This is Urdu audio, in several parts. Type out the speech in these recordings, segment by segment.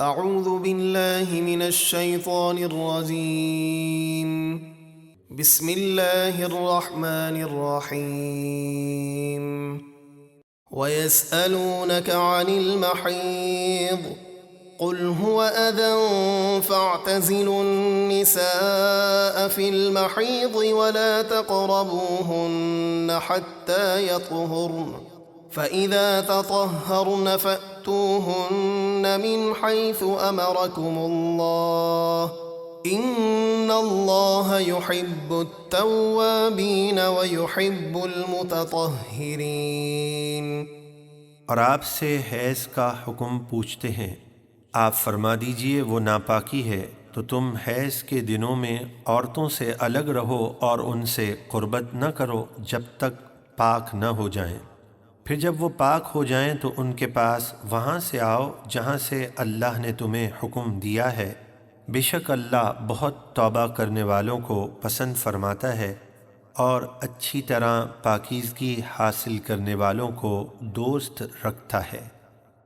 اعوذ باللہ من الشیطان الرجیم بسم اللہ الرحمن الرحیم وَيَسْأَلُونَكَ عَنِ الْمَحِيضِ قُلْ هُوَ أَذًى فَاعْتَزِلُوا النِّسَاءَ فِي الْمَحِيضِ وَلَا تَقْرَبُوهُنَّ حَتَّى يَطْهُرْنَ فَإِذَا تَطَهَّرْنَ فَأْتُوهُنَّ مِنْ حَيْثُ أَمَرَكُمُ اللَّهُ إِنَّ اللَّهَ يُحِبُّ التَّوَّابِينَ وَيُحِبُّ الْمُتَطَهِّرِينَ۔ اور آپ سے حیض کا حکم پوچھتے ہیں، آپ فرما دیجئے وہ ناپاکی ہے، تو تم حیض کے دنوں میں عورتوں سے الگ رہو اور ان سے قربت نہ کرو جب تک پاک نہ ہو جائیں، پھر جب وہ پاک ہو جائیں تو ان کے پاس وہاں سے آؤ جہاں سے اللہ نے تمہیں حکم دیا ہے، بے شک اللہ بہت توبہ کرنے والوں کو پسند فرماتا ہے اور اچھی طرح پاکیزگی حاصل کرنے والوں کو دوست رکھتا ہے۔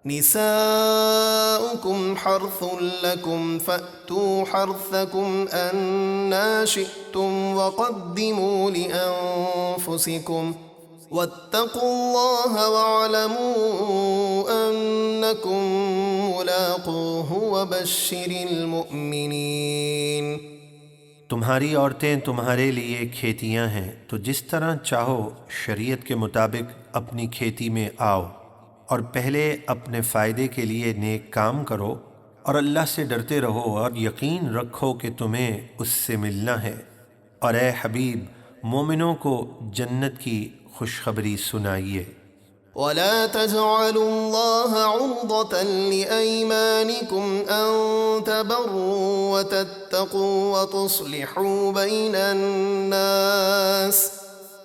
نساؤكم حرث لكم فأتوا حرثكم أنا شئتم وقدموا لأنفسكم واتقوا الله واعلموا أنكم ملاقوه وبشر المؤمنين۔ تمہاری عورتیں تمہارے لیے کھیتیاں ہیں، تو جس طرح چاہو شریعت کے مطابق اپنی کھیتی میں آؤ، اور پہلے اپنے فائدے کے لیے نیک کام کرو اور اللہ سے ڈرتے رہو اور یقین رکھو کہ تمہیں اس سے ملنا ہے، اور اے حبیب مومنوں کو جنت کی خوشخبری سنائیے۔ وَلَا تَجْعَلُوا اللَّهَ عُرْضَةً لِأَيْمَانِكُمْ أَن تَبَرُّوا وَتَتَّقُوا وَتُصْلِحُوا بَيْنَ النَّاسِ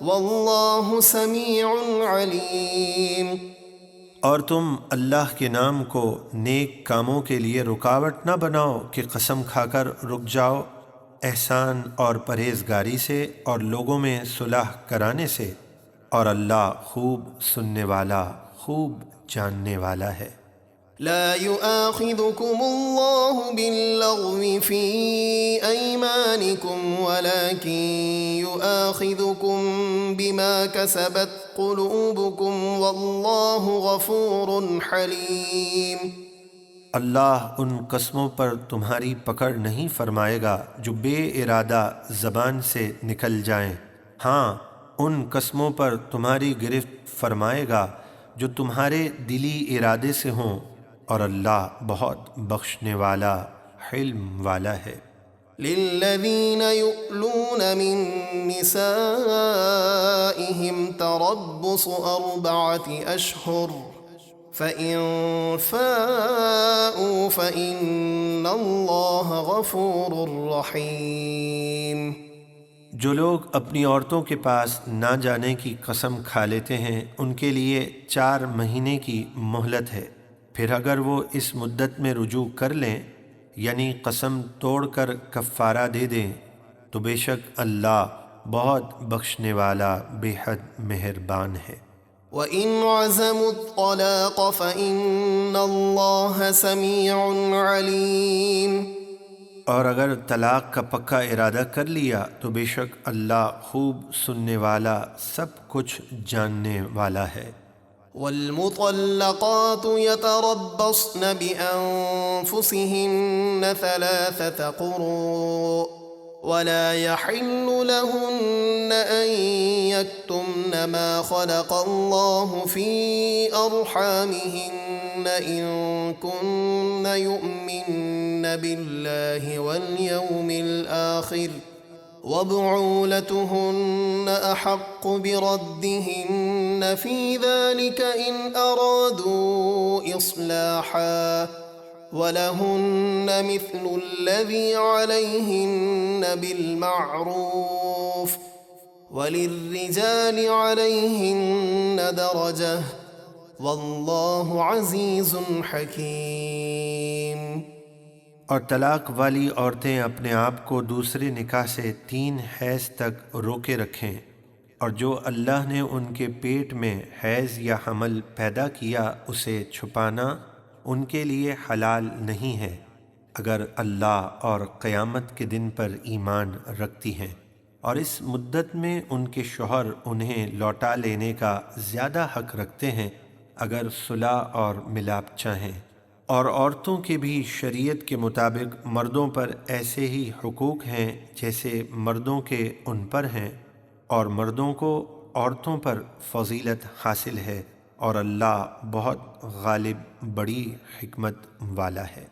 وَاللَّهُ سَمِيعٌ عَلِيمٌ۔ اور تم اللہ کے نام کو نیک کاموں کے لیے رکاوٹ نہ بناؤ کہ قسم کھا کر رک جاؤ، احسان اور پرہیزگاری سے اور لوگوں میں صلح کرانے سے، اور اللہ خوب سننے والا خوب جاننے والا ہے۔ لا يؤاخذكم الله باللغو في أيمانكم ولكن يؤاخذكم بما كسبت قلوبكم والله غفور حليم۔ اللہ ان قسموں پر تمہاری پکڑ نہیں فرمائے گا جو بے ارادہ زبان سے نکل جائیں، ہاں ان قسموں پر تمہاری گرفت فرمائے گا جو تمہارے دلی ارادے سے ہوں، اور اللہ بہت بخشنے والا حلم والا ہے۔ للذین یؤلون من نسائهم تربص 4 اشہر فَإِن فَاءُوا فَإِنَّ اللَّهَ غَفُورٌ رَحِيمٌ۔ جو لوگ اپنی عورتوں کے پاس نہ جانے کی قسم کھا لیتے ہیں ان کے لیے 4 مہینے کی مہلت ہے، پھر اگر وہ اس مدت میں رجوع کر لیں یعنی قسم توڑ کر کفارہ دے دیں تو بے شک اللہ بہت بخشنے والا بے حد مہربان ہے۔ وَإِنْ عَزَمُوا الطَّلَاقَ فَإِنَّ اللَّهَ سَمِيعٌ عَلِيمٌ۔ اور اگر طلاق کا پکا ارادہ کر لیا تو بے شک اللہ خوب سننے والا سب کچھ جاننے والا ہے۔ وَالْمُطَلَّقَاتُ يَتَرَبَّصْنَ بِأَنفُسِهِنَّ 3 قُرُوءٍ ولا يحل لهن أن يكتمن ما خلق الله في أرحامهن إن كن يؤمن بالله واليوم الآخر وبعولتهن أحق بردهن في ذلك إن أرادوا إصلاحا وَلَهُنَّ مِثْلُ الَّذِي عَلَيْهِنَّ بِالْمَعْرُوفِ وَلِلرِّجَالِ عَلَيْهِنَّ دَرَجَةٌ وَاللَّهُ عَزِيزٌ حَكِيمٌ۔ اور طلاق والی عورتیں اپنے آپ کو دوسرے نکاح سے 3 حیض تک روکے رکھیں، اور جو اللہ نے ان کے پیٹ میں حیض یا حمل پیدا کیا اسے چھپانا ان کے لیے حلال نہیں ہے اگر اللہ اور قیامت کے دن پر ایمان رکھتی ہیں، اور اس مدت میں ان کے شوہر انہیں لوٹا لینے کا زیادہ حق رکھتے ہیں اگر صلح اور ملاپ چاہیں۔ اور عورتوں کے بھی شریعت کے مطابق مردوں پر ایسے ہی حقوق ہیں جیسے مردوں کے ان پر ہیں، اور مردوں کو عورتوں پر فضیلت حاصل ہے، اور اللہ بہت غالب بڑی حکمت والا ہے۔